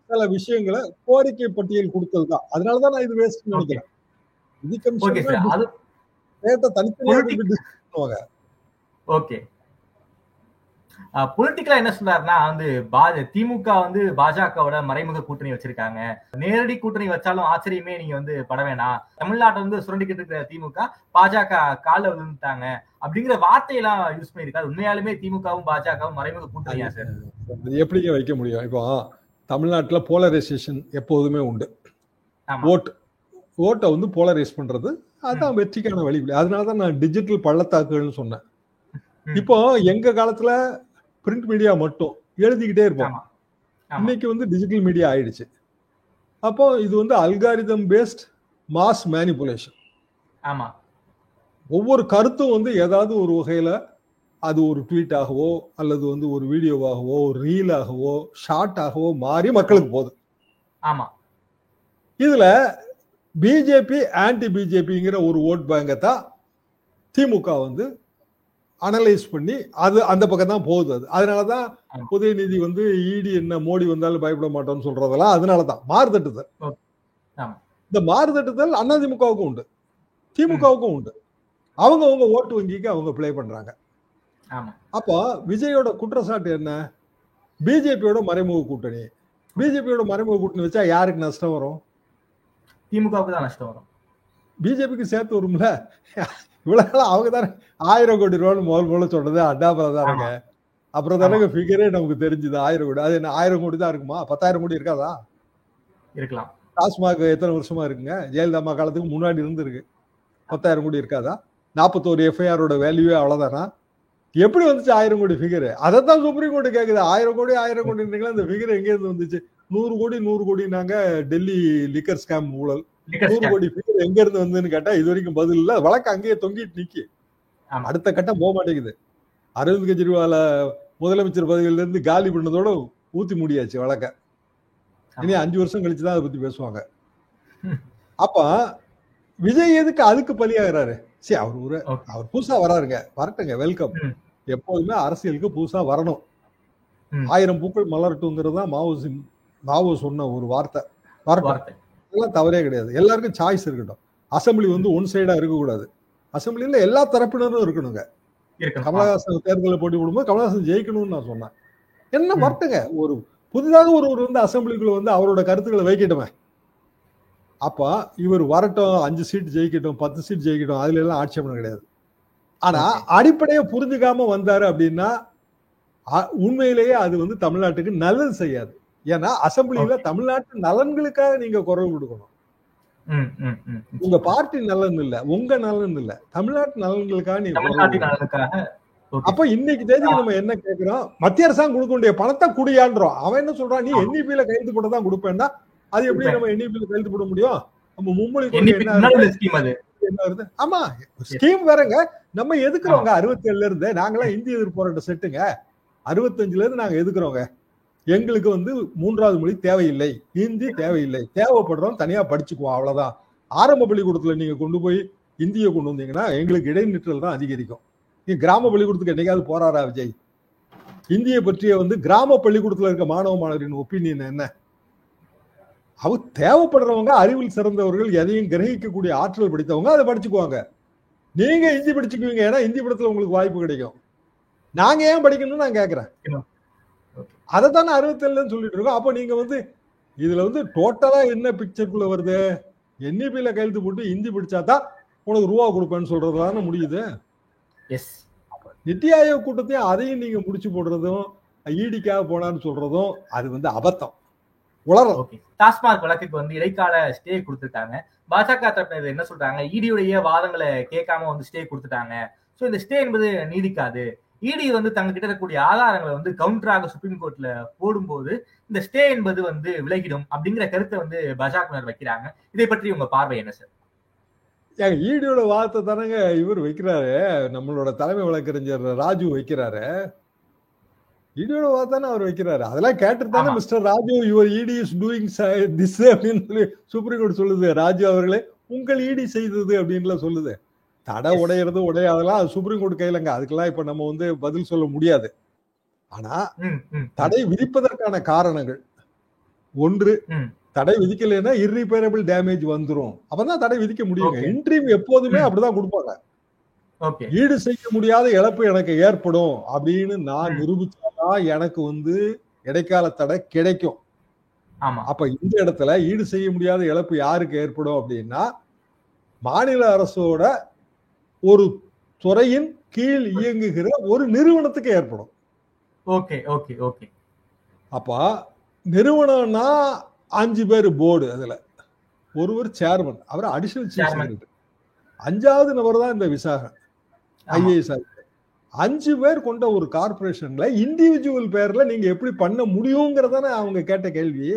சில விஷயங்களை கோரிக்கை பட்டியல் கொடுத்தது தான். அதனாலதான் நான் இது வேஸ்ட் நினைக்கிறேன். பொலிட்டிக்கலா என்ன சொல்றாருன்னா வந்து திமுக வந்து பாஜகவோட மறைமுக கூட்டணி வச்சிருக்காங்க. நேரடி கூட்டணி வச்சாலும் ஆச்சரியமே நீங்க வந்து பட வேணாம். தமிழ்நாட்டை வந்து சுரண்டிக்கிட்டு இருக்கிற திமுக பாஜக கால விழுந்துட்டாங்க அப்படிங்கிற வார்த்தையெல்லாம் யூஸ் பண்ணிருக்காரு. உண்மையாலுமே திமுகவும் பாஜகவும் மறைமுக கூட்டணியா சார்? எப்படிங்க வைக்க முடியும்? இப்போ தமிழ்நாட்டுல போலரைசேஷன் எப்போதுமே உண்டு. ஓட்டை வந்து போலரைஸ் பண்றது அதுதான் வெற்றிக்கான வழி. அதனாலதான் நான் டிஜிட்டல் பள்ளத்தாக்குகள்னு சொன்னேன். இப்போ எங்க காலத்துல பிரிண்ட் மீடியா மட்டும் எழுதிக்கிட்டே இருப்போம். இன்னைக்கு வந்து டிஜிட்டல் மீடியா ஆயிடுச்சு. அப்போ இது வந்து அல்காரிதம் பேஸ்ட் மாஸ் மேனிபுலேஷன். ஒவ்வொரு கருத்தும் வந்து ஏதாவது ஒரு வகையில அது ஒரு ட்வீட்டாகவோ அல்லது வந்து ஒரு வீடியோவாகவோ ஒரு ரீலாகவோ ஷார்ட்டாகவோ மாறி மக்களுக்கு போகுது. இதுல பிஜேபி ஆன்டி பிஜேபிங்கிற ஒரு ஓட் பேங்கை தான் திமுக வந்து அனலைஸ் பண்ணி அது அந்த பக்கம் தான் போகுது. அது அதனாலதான் உதயநிதி வந்து இடி என்ன மோடி வந்தாலும் பயப்பட மாட்டோம்னு சொல்றதெல்லாம் அதனாலதான் மாறுதட்டுதல். இந்த மாறுதட்டுதல் அதிமுகவுக்கும் உண்டு, திமுகவுக்கும் உண்டு. அவங்க ஓட்டு வங்கிக்கு அவங்க பிளே பண்றாங்க. அப்போ விஜயோட குற்றச்சாட்டு என்ன? பிஜேபியோட மறைமுக கூட்டணி. பிஜேபியோட மறைமுக கூட்டணி வச்சா யாருக்கு நஷ்டம் வரும்? திமுகவுக்கு தான் நஷ்டம் வரும். பிஜேபிக்கு சேர்த்து வரும்ல. இவ்வளவு அவங்க தானே 1000 கோடி ரூபான்னு முதல் சொல்றது அண்ணாமலை தானுங்க. அப்புறம் தானே ஃபிகரே நமக்கு தெரிஞ்சுது 1000 கோடி. அது என்ன 1000 கோடி தான் இருக்குமா? 10,000 கோடி இருக்காதா? இருக்கலாம். டாஸ்மாக் எத்தனை வருஷமா இருக்குங்க? ஜெயலலிதா காலத்துக்கு முன்னாடி இருந்திருக்கு. 10,000 கோடி இருக்காதா? 41 எஃப்ஐஆரோட வேல்யூவே அவ்வளவுதானா? எப்படி வந்துச்சு 1000 கோடி ஃபிகர்? அதைத்தான் சுப்ரீம் கோர்ட் கேக்குது. 1000 கோடி இந்த ஃபிகர் எங்க இருந்து வந்துச்சு? 100 கோடி நாங்க டெல்லி லிக்கர் ஸ்கேம் ஊழல் 100 கோடி ஃபிகர் எங்க இருந்து வந்துன்னு கேட்டா இது வரைக்கும் பதில் இல்ல. வழக்கு அங்கேயே தொங்கிட்டு நிக்கி. அடுத்த கட்டம் போக மாட்டேங்குது. அரவிந்த் கெஜ்ரிவால முதலமைச்சர் பதவியில இருந்து காலி பண்ணதோட ஊத்தி முடியாச்சு வழக்க. இனி 5 வருஷம் கழிச்சுதான் அதை பத்தி பேசுவாங்க. அப்ப விஜய் எதுக்கு அதுக்கு பலியாகிறாரு? சரி, அவர் புதுசா வராருங்க, வரட்டுங்க, வெல்கம். எப்போதுமே அரசியலுக்கு புதுசா வரணும். 1000 பூக்கள் மலரட்டுங்கிறது தான் மாவோ சொன்ன ஒரு வார்த்தை. அதெல்லாம் தவறே கிடையாது. எல்லாருக்கும் சாய்ஸ் இருக்கட்டும். அசம்பிளி வந்து ஒன் சைடா இருக்கக்கூடாது. அசம்பிளில எல்லா தரப்பினரும் இருக்கணுங்க. கமலஹாசன் தேர்தலில் போட்டி போடும்போது கமலஹாசன் ஜெயிக்கணும்னு நான் சொன்னேன். என்ன வரட்டுங்க, ஒரு புதிதாக ஒருவர் வந்து அசம்பிளிக்குள்ள வந்து அவரோட கருத்துக்களை வைக்கட்டுமே. அப்ப இவர் வரட்டும், 5 சீட் ஜெயிக்கட்டும், 10 சீட் ஜெயிக்கட்டும், அதுல எல்லாம் ஆட்சேபனை கிடையாது. ஆனா அடிப்படையை புரிஞ்சுக்காம வந்தாரு அப்படின்னா உண்மையிலேயே அது வந்து தமிழ்நாட்டுக்கு நல்லது செய்யாது. ஏன்னா அசம்பிளியில தமிழ்நாட்டு நலன்களுக்காக நீங்க குரல் கொடுக்கணும். உங்க பார்ட்டி நலன் இல்ல, உங்க நலன் இல்ல, தமிழ்நாட்டு நலன்களுக்காக நீங்க. அப்ப இன்னைக்கு தேதிக்கு நம்ம என்ன கேட்கிறோம்? மத்திய அரசாங்கம் கொடுக்க வேண்டிய பணத்தை குடியான்றோம். அவன் என்ன சொல்றான்? நீ NEP-ல கையெழுத்து போட தான் கொடுப்பேன்னா அது எப்படி நம்ம NEP-ல கையெழுத்து போட முடியும்? நம்ம மும்மொழி என்ன வருது? ஆமா, ஸ்கீம் வேறங்க. நம்ம எதுக்குறோங்க 67ல இருந்து. நாங்களாம் இந்திய எதிர்ப்பு போராட்ட செட்டுங்க. 65ல இருந்து நாங்க எதுக்குறோங்க. எங்களுக்கு வந்து 3வது மொழி தேவையில்லை, ஹிந்தி தேவையில்லை, தேவைப்படுறோம் தனியா படிச்சுக்குவோம், அவ்வளவுதான். ஆரம்ப பள்ளிக்கூடத்துல நீங்க கொண்டு போய் இந்தியை கொண்டு வந்தீங்கன்னா எங்களுக்கு இடைநிற்றல் தான் அதிகரிக்கும். நீங்க கிராம பள்ளிக்கூடத்துக்கு என்னைக்காவது போறாரா விஜய்? இந்தியை பற்றிய வந்து கிராம பள்ளிக்கூடத்துல இருக்க மாணவ மாணவரின் ஒப்பீனியன் என்ன? அவர் தேவைப்படுறவங்க, அறிவில் சிறந்தவர்கள், எதையும் கிரகிக்கக்கூடிய ஆற்றல் படித்தவங்க அதை படிச்சுக்குவாங்க. நீங்க ஹிந்தி படிச்சுக்குவீங்க, ஏன்னா ஹிந்தி படத்துல உங்களுக்கு வாய்ப்பு கிடைக்கும். நாங்க ஏன் படிக்கணும்னு நான் கேட்கிறேன். அதைத்தானே 67ன்னு சொல்லிட்டு இருக்கோம். அப்ப நீங்க வந்து இதுல வந்து டோட்டலா என்ன பிக்சருக்குள்ள வருது? NEP-ல கையெழுத்து போட்டு ஹிந்தி படிச்சாதான் உனக்கு ரூபா கொடுப்பேன்னு சொல்றதுதானே முடியுது. நித்தி ஆயோக் கூட்டத்தையும் அதையும் நீங்க முடிச்சு போடுறதும் ஈடிக்காக போனான்னு சொல்றதும் அது வந்து அபத்தம், உளறல். டாஸ்மாக் வழக்குக்கு வந்து இடைக்கால ஸ்டே கொடுத்துட்டாங்க. பாஜக தரப்பினர் என்ன சொல்றாங்க? ஈடியுடைய வாதங்களை கேட்காம வந்து ஸ்டே கொடுத்துட்டாங்க. சோ இந்த ஸ்டே என்பது நீடிக்காது. இடி வந்து தங்க கிட்ட இருக்கக்கூடிய ஆதாரங்களை வந்து கவுண்டராக சுப்ரீம் கோர்ட்ல போடும்போது இந்த ஸ்டே என்பது வந்து விலகிடும் அப்படிங்கிற கருத்தை வந்து பாஜக வைக்கிறாங்க. இதை பற்றி உங்க பார்வை என்ன சார்? ஈடியோட வார்த்தை தானங்க இவர் வைக்கிறாரு, நம்மளோட தலைமை வழக்கறிஞர் ராஜு வைக்கிறாரு. ஈடியோட வார்த்தை தானே அவர் வைக்கிறாரு. அதெல்லாம் கேட்டுட்டு தானே மிஸ்டர் ராஜு யுவர் இடி இஸ் டூயிங் திஸ் அப்படின்னு சொல்லி சுப்ரீம் கோர்ட் சொல்லுது. ராஜு அவர்களே உங்கள் இடி செய்தது அப்படின்னு சொல்லுது. தடை உடையிறது உடையாதெல்லாம் அது சுப்ரீம் கோர்ட் கையிலங்க. அதுக்கெல்லாம் இப்ப நம்ம வந்து பதில் சொல்ல முடியாது. ஆனா தடை விதிப்பதற்கான காரணங்கள் ஒன்று, தடை விதிக்கலைன்னா இர்ரிப்பேரபிள் டேமேஜ் வந்துரும். அப்பதான் தடை விதிக்க முடியுங்க. இன்ட்ரீம் எப்போதுமே அப்படிதான் கொடுப்பாங்க. ஈடு செய்ய முடியாத இழப்பு எனக்கு ஏற்படும் அப்படின்னு நான் நிரூபிச்சாதான் எனக்கு வந்து இடைக்கால தடை கிடைக்கும். அப்ப இந்த இடத்துல ஈடு செய்ய முடியாத இழப்பு யாருக்கு ஏற்படும் அப்படின்னா மாநில அரசோட ஒரு துறையின் கீழ் இயங்குகிற ஒரு நிறுவனத்துக்கு ஏற்படும். அப்ப நிறுவனம்னா 5 பேர் போர்டு, அதுல ஒருவர் சேர்மன், அவர் அடிஷனல் சீஃப் செக்ரட்டரி, 5வது நபர் தான் இந்த விசாகன் IAS. 5 பேர் கொண்ட ஒரு கார்பரேஷன்ல இண்டிவிஜுவல் பேர்ல நீங்க எப்படி பண்ண முடியுங்கிறதானே அவங்க கேட்ட கேள்வி.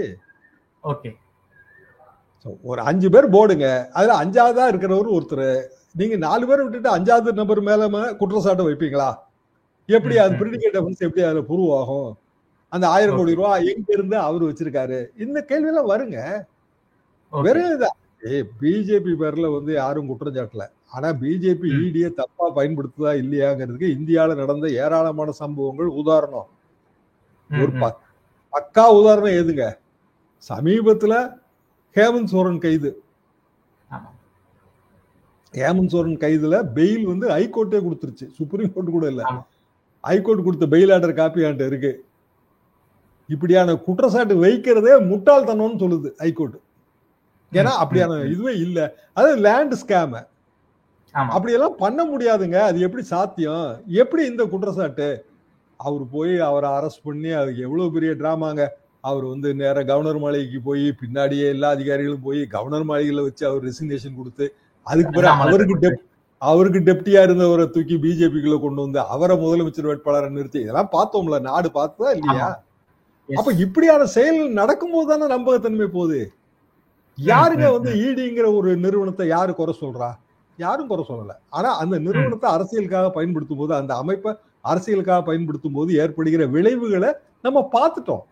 ஒரு 5 பேர் போர்டுங்க, அதுல 5வதா இருக்கிறவர் ஒருத்தர். நீங்க 4 பேர் விட்டுட்டு 5வது நபர் மேல குற்றச்சாட்டு வைப்பீங்களா? எப்படி அது பிரிடிகேட் அஃபென்ஸ் எப்படி அதுல ப்ரூவ் ஆகும்? அந்த 1000 கோடி ரூபாய் எங்க இருந்து அவரு வச்சிருக்காரு? இந்த கேள்வி எல்லாம் வருங்க. வெறும் பிஜேபி பேர்ல வந்து யாரும் குற்றம் சாட்டல. ஆனா பிஜேபி இடியை தப்பா பயன்படுத்துதா இல்லையாங்கிறதுக்கு இந்தியாவில நடந்த ஏராளமான சம்பவங்கள் உதாரணம். ஒரு பக்கா உதாரணம் எதுங்க? சமீபத்துல ஹேமந்த் சோரன் கைது. ஹேமந்த் சோரன் கைதுல பெயில் வந்து ஹைகோர்ட்டே கொடுத்துருச்சு, சுப்ரீம் கோர்ட் கூட இல்ல. ஹைகோர்ட் கொடுத்த பெயில் ஆர்டர் காப்பி ஆண்டு இருக்கு. இப்படியான குற்றச்சாட்டு வைக்கிறதே முட்டாள்தனம்னு சொல்லுது ஹைகோர்ட். ஏன்னா அப்படியான இதுவே இல்ல. அது லேண்ட் ஸ்கேம், அப்படியெல்லாம் பண்ண முடியாதுங்க. அது எப்படி சாத்தியம்? எப்படி இந்த குற்றச்சாட்டு? அவர் போய் அவரை அரெஸ்ட் பண்ணி அதுக்கு எவ்வளவு பெரிய டிராமாங்க. அவர் வந்து நேர கவர்னர் மாளிகைக்கு போய் பின்னாடியே எல்லா அதிகாரிகளும் போய் கவர்னர் மாளிகையில வச்சு அவர் ரெசிக்னேஷன் கொடுத்து அதுக்கு பிறகு அவருக்கு டெப்டியா இருந்தவரை தூக்கி பிஜேபிக்குள்ள கொண்டு வந்து அவரை முதலமைச்சர் வேட்பாளரை நிறுத்தி இதெல்லாம் பார்த்தோம்ல, நாடு பார்த்ததா இல்லையா? அப்ப இப்படியான செயல் நடக்கும்போது தானே நம்பகத்தன்மை போகுது. யாருங்க வந்து ஈடிங்கிற ஒரு நிறுவனத்தை யாரு குறை சொல்றா? யாரும் குறை சொல்லல. ஆனா அந்த நிறுவனத்தை அரசியலுக்காக பயன்படுத்தும் போது, அந்த அமைப்பை அரசியலுக்காக பயன்படுத்தும் போது ஏற்படுகிற விளைவுகளை நம்ம பார்த்துட்டோம்.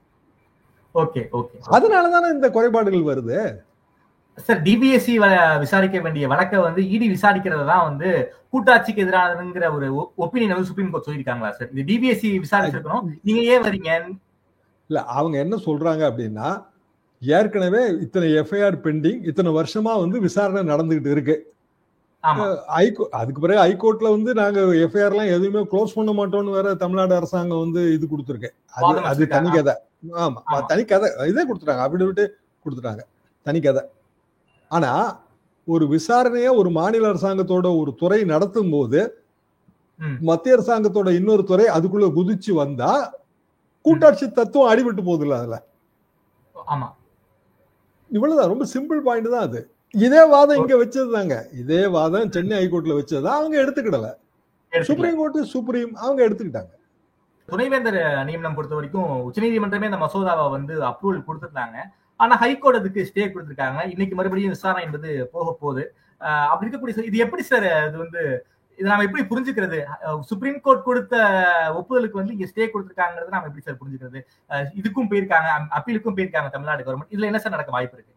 Okay okay. அதனாலதானே இந்த குறைபாடுகள் வருது. சார், டிபிஎஸ்சி விசாரிக்க வேண்டிய வழக்கை வந்து இடி விசாரிக்கிறது தான் வந்து கூட்டாட்சிக்கு எதிரானதுங்கிற ஒரு ஒப்பீனியன் வந்து சுப்ரீம் கோர்ட் சொல்லியிருக்காங்களா சார்? இது டிபிஎஸ்சி விசாரிச்சிருக்கணும், நீங்க ஏன் வரீங்க? இல்ல, அவங்க என்ன சொல்றாங்க அப்படின்னா, ஏற்கனவே இத்தனை எஃப்ஐஆர் பெண்டிங், இத்தனை வருஷமா வந்து விசாரணை நடந்துகிட்டு இருக்கு. அதுக்கு பிறகு ஹைகோர்ட்ல வந்து நாங்க எஃப்ஐஆர் எல்லாம் எதுவுமே க்ளோஸ் பண்ண மாட்டோம்னு வேற தமிழ்நாடு அரசாங்கம் வந்து இது கொடுத்துருக்கு. அது தனி கதை. ஆமா, தனி கதை இதே கொடுத்துட்டாங்க, அப்படி விட்டு கொடுத்துட்டாங்க, தனி கதை. ஆனா ஒரு விசாரணைய ஒரு மாநில அரசாங்கத்தோட ஒரு துறை நடத்தும் போது மத்திய அரசாங்கத்தோட இன்னொரு துறை அதுக்குள்ள குதிச்சு வந்தா கூட்டாட்சி தத்துவம் அடிபட்டு போகுது இல்ல அதுல. ஆமா, இவ்வளவுதான், ரொம்ப சிம்பிள் பாயிண்ட் தான் அது. இதே வாதம் இங்க வச்சதுதாங்க, இதே வாதம் சென்னை ஹைகோர்ட்ல வச்சதா அவங்க எடுத்துக்கிடல. சுப்ரீம் கோர்ட் அவங்க எடுத்துக்கிட்டாங்க. துணைவேந்தர் நியமனம் பொறுத்த வரைக்கும் உச்சநீதிமன்றமே இந்த மசோதாவை வந்து அப்ரூவல் கொடுத்துருந்தாங்க. ஆனா ஹைகோர்ட் அதுக்கு ஸ்டே கொடுத்திருக்காங்க. இன்னைக்கு மறுபடியும் விசாரணை என்பது போக போகுது. அப்படி இருக்கக்கூடிய இது எப்படி சார், இது வந்து இதை நாம எப்படி புரிஞ்சுக்கிறது? சுப்ரீம் கோர்ட் கொடுத்த ஒப்புதலுக்கு வந்து இங்க ஸ்டே கொடுத்திருக்காங்கிறது நாம எப்படி சார் புரிஞ்சுக்கிறது? இதுக்கும் போயிருக்காங்க, அப்பீலுக்கும் போயிருக்காங்க தமிழ்நாடு கவர்மெண்ட். இதுல என்ன சார் நடக்க வாய்ப்பு இருக்கு?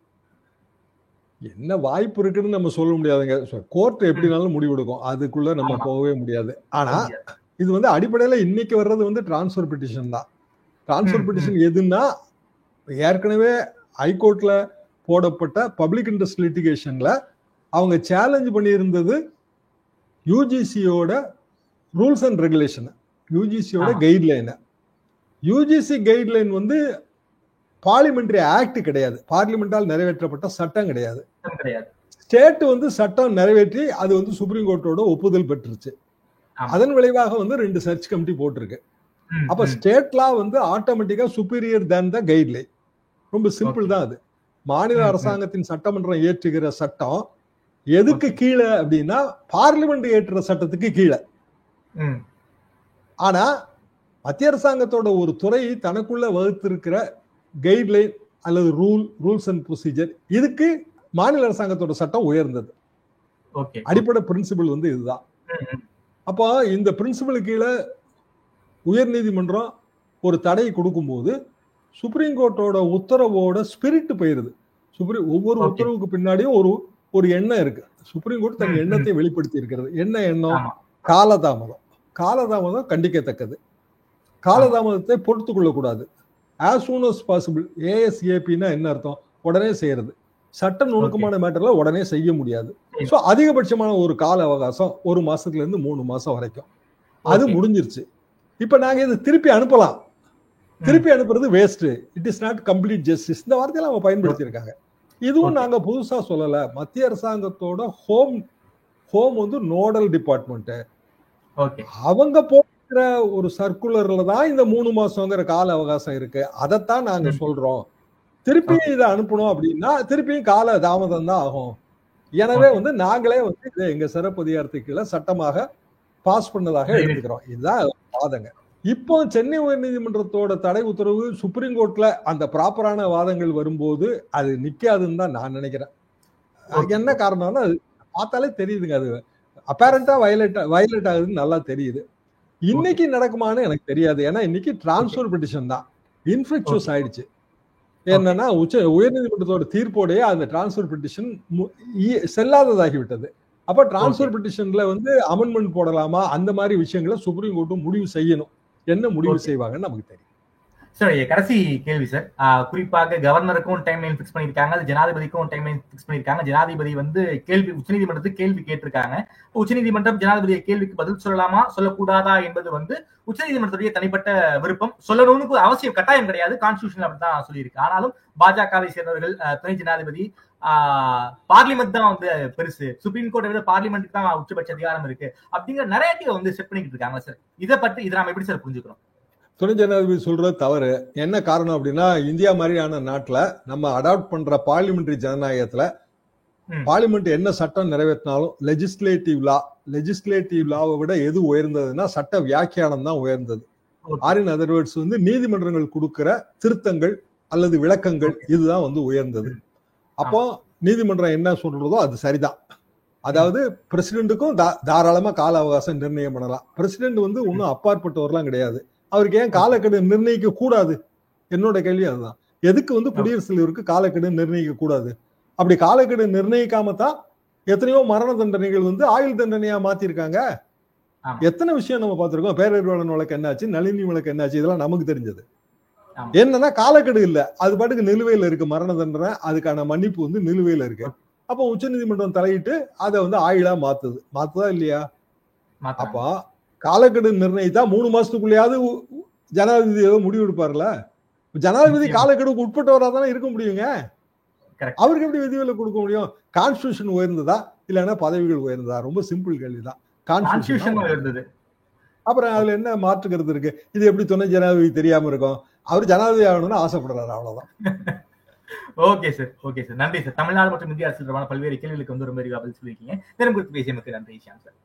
என்ன வாய்ப்பு இருக்குன்னு நம்ம சொல்ல முடியாதுங்க. கோர்ட் எப்படினாலும் முடிவெடுக்கும், அதுக்குள்ள நம்ம போகவே முடியாது. ஆனா இது வந்து அடிப்படையில இன்னைக்கு வர்றது வந்து டிரான்ஸ்ஃபர் பெட்டிஷன் தான். டிரான்ஸ்ஃபர் பெட்டிஷன் எதுன்னா, ஏற்கனவே ஹைகோர்ட்ல போடப்பட்ட பப்ளிக் இன்ட்ரெஸ்ட் லிட்டிகேஷன்ல அவங்க சேலஞ்ச் பண்ணியிருந்தது யூஜிசியோட ரூல்ஸ் அண்ட் ரெகுலேஷன், யூஜிசியோட கைட்லைன். யூஜிசி கைட்லைன் வந்து பார்லிமெண்டரி ஆக்ட் கிடையாது, பார்லிமெண்டால் நிறைவேற்றப்பட்ட சட்டம் கிடையாது. ஸ்டேட் வந்து சட்டம் நிறைவேற்றி அது வந்து சுப்ரீம் கோர்ட்டோட ஒப்புதல் பெற்றுச்சு. அதன் விளைவாக வந்து 2 சர்ச் கமிட்டி போட்டிருக்கு. அப்ப ஸ்டேட் லா வந்து ஆட்டோமேட்டிக்கா சுப்பீரியர் தேன் த கைட்லைன். ரொம்ப சிம்பிள் தான் அது. மாநில அரசாங்கத்தின் சட்டமன்றம் ஏற்றுகிற சட்டம் எதுக்கு கீழே அப்படின்னா பார்லிமெண்ட் ஏற்றுற சட்டத்துக்கு கீழே. ஆனா மத்திய அரசாங்கத்தோட ஒரு துறை தனக்குள்ள வகுத்திருக்கிற கைட்லைன் அல்லது ரூல்ஸ் அண்ட் ப்ரொசீஜர், இதுக்கு மாநில அரசாங்கத்தோட சட்டம் உயர்ந்தது. அடிப்படை பிரின்சிபிள் வந்து இதுதான். அப்போ இந்த பிரின்சிபிள் கீழே உயர் நீதிமன்றம் ஒரு தடை கொடுக்கும்போது சுப்ரீம் கோர்ட்டோட உத்தரவோட ஸ்பிரிட் போயிருது. ஒவ்வொரு உத்தரவுக்கு பின்னாடியும் ஒரு எண்ணம் இருக்கு. சுப்ரீம் கோர்ட் தன் எண்ணத்தை வெளிப்படுத்தி இருக்கிறது. என்ன எண்ணம்? காலதாமதம். காலதாமதம் கண்டிக்கத்தக்கது. காலதாமதத்தை பொறுத்துக் கொள்ளக்கூடாது. as soon as possible. ASAPனா என்ன அர்த்தம்? உடனே செய்யறது. சட்ட நுணுக்கமான மேட்டர்ல உடனே செய்ய முடியாது. சோ அதிகபட்சமான ஒரு கால அவகாசம் 1 மாசத்துல இருந்து 3 மாசம் வரைக்கும். அது முடிஞ்சிருச்சு. இப்ப நாங்க இதை திருப்பி அனுப்பலாம். திருப்பி அனுப்புறது waste. It is not complete justice. இந்த வார்த்தையில அவங்க பயன்படுத்தி இருக்காங்க. இதுவும் நாங்க புதுசா சொல்லல. மத்திய அரசாங்கத்தோட ஹோம் வந்து நோடல் டிபார்ட்மெண்ட். அவங்க போகிற ஒரு சர்க்குலர்ல தான் இந்த 3 மாசங்கிற கால அவகாசம் இருக்கு. அதைத்தான் நாங்க சொல்றோம். திருப்பி இதை அனுப்பணும் அப்படின்னா திருப்பியும் கால தாமதம் தான் ஆகும். எனவே வந்து நாங்களே வந்து இதை எங்க சிறப்பு அதிகாரத்துக்குள்ள சட்டமாக பாஸ் பண்ணதாக எடுத்துக்கிறோம். இதுதான் வாதங்க. இப்போ சென்னை உயர்நீதிமன்றத்தோட தடை உத்தரவு சுப்ரீம் கோர்ட்ல அந்த ப்ராப்பரான வாதங்கள் வரும்போது அது நிக்காதுன்னு தான் நான் நினைக்கிறேன். என்ன காரணம்னா அது பார்த்தாலே தெரியுதுங்க. அது அப்பேரண்டா வயலேட் ஆகுதுன்னு நல்லா தெரியுது. இன்னைக்கு நடக்குமான்னு எனக்கு தெரியாது. ஏன்னா இன்னைக்கு டிரான்ஸ்ஃபர் பெட்டிஷன் தான் இன்ஃபெக்சுவஸ் ஆயிடுச்சு. என்னன்னா உயர்நீதிமன்றத்தோட தீர்ப்போடைய அந்த டிரான்ஸ்ஃபர் பெட்டிஷன் செல்லாததாகிவிட்டது. அப்ப டிரான்ஸ்ஃபர் பெட்டிஷன்ல வந்து அமெண்ட்மெண்ட் போடலாமா, அந்த மாதிரி விஷயங்களை சுப்ரீம் கோர்ட்டும் முடிவு செய்யணும். என்ன முடிவு செய்வாங்கன்னு நமக்கு தெரியும். சார், கடைசி கேள்வி சார். குறிப்பாக கவர்னருக்கும் டைம்லைன் பிக்ஸ் பண்ணிருக்காங்க, ஜனாதிபதிக்கும் டைம்லைன் பிக்ஸ் பண்ணிருக்காங்க. ஜனாதிபதி வந்து உச்சநீதிமன்றத்துக்கு கேள்வி கேட்டிருக்காங்க. உச்சநீதிமன்றம் ஜனாதிபதியை கேள்விக்கு பதில் சொல்லலாமா சொல்லக்கூடாதா என்பது வந்து உச்சநீதிமன்றத்துடைய தனிப்பட்ட விருப்பம். சொல்லணும்னு அவசியம் கட்டாயம் கிடையாது, கான்ஸ்டிடியூஷன் அப்படிதான் சொல்லியிருக்கு. ஆனாலும் பாஜகவை சேர்ந்தவர்கள் துணை ஜனாதிபதி பார்லிமெண்ட் தான் வந்து பெருசு, சுப்ரீம் கோர்ட்டை விட பார்லிமெண்ட்டுக்கு தான் உச்சபட்ச அதிகாரம் இருக்கு அப்படிங்கிற நரேட்டிவ் வந்து செட் பண்ணிக்கிட்டு இருக்காங்க சார். இதை நாம எப்படி சார் புரிஞ்சுக்கணும்? துணை ஜனாதிபதி சொல்றது தவறு. என்ன காரணம் அப்படின்னா, இந்தியா மாதிரியான நாட்டுல நம்ம அடாப்ட் பண்ற பார்லிமெண்டரி ஜனநாயகத்துல பார்லிமெண்ட் என்ன சட்டம் நிறைவேற்றினாலும் லெஜிஸ்லேட்டிவ் லாவை விட எது உயர்ந்ததுன்னா சட்ட வியாக்கியானம் தான் உயர்ந்தது. ஆரின் அதர் வேர்ட்ஸ் வந்து நீதிமன்றங்கள் கொடுக்கிற திருத்தங்கள் அல்லது விளக்கங்கள் இதுதான் வந்து உயர்ந்தது. அப்போ நீதிமன்றம் என்ன சொல்றதோ அது சரிதான். அதாவது பிரசிடென்ட்டுக்கும் தாராளமா கால அவகாசம் நிர்ணயம் பண்ணலாம். பிரசிடென்ட் வந்து ஒன்னும் அப்பாற்பட்டவர்லாம் கிடையாது. அவருக்கு ஏன் காலக்கெடு நிர்ணயிக்க கூடாது? என்னோட கேள்வி அதுதான். எதுக்கு வந்து குடியரசுத் தலைவருக்கு காலக்கெடு நிர்ணயிக்க கூடாது? அப்படி காலக்கெடு நிர்ணயிக்காம தான் எத்தனையோ மரண தண்டனைகள் வந்து ஆயுள் தண்டனையா மாத்திருக்காங்க. எத்தனை விஷயம் நம்ம பார்த்திருக்கோம். பேரறிவாளன் வழக்கு என்னாச்சு, நளினி வழக்கு என்னாச்சு, இதெல்லாம் நமக்கு தெரிஞ்சது. என்னன்னா காலக்கெடு இல்ல, அது பாட்டுக்கு நிலுவையில இருக்கு. மரண தண்டனை அதுக்கான மன்னிப்பு வந்து நிலுவையில இருக்கு. அப்போ உச்சநீதிமன்றம் தலையிட்டு அதை வந்து ஆயுளா மாத்துதா இல்லையா? அப்ப காலக்கெடு நிர்ணயித்தா 3 மாசத்துக்குள்ளேயாவது ஜனாதிபதி ஏதோ முடிவு எடுப்பார்ல. ஜனாதிபதி காலக்கெடுக்கு உட்பட்டவரா தானே இருக்க முடியுங்க. அவருக்கு எப்படி விதிவிலக்கு கொடுக்க முடியும்? கான்ஸ்டிடியூஷன் உயர்ந்ததா இல்லைன்னா பதவிகள் உயர்ந்ததா? ரொம்ப சிம்பிள் கேள்விதான். கான்ஸ்டிடியூஷன் உயர்ந்தது. அப்புறம் அதுல என்ன மாற்றுக்கிறது இருக்கு? இது எப்படி துணை ஜனாதிபதி தெரியாம இருக்கும்? அவர் ஜனாதிபதி ஆகணும்னு ஆசைப்படுறாரு, அவ்வளவுதான். ஓகே சார், ஓகே சார், நன்றி சார். தமிழ்நாடு மற்றும் இந்திய அரசு தொடர்பான பல்வேறு கேள்விகளுக்கு வந்து ரொம்ப பதில் சொல்லியிருக்கீங்க. தினம் குறித்து பேசியமைக்கு நன்றி ஷியாம் சார்.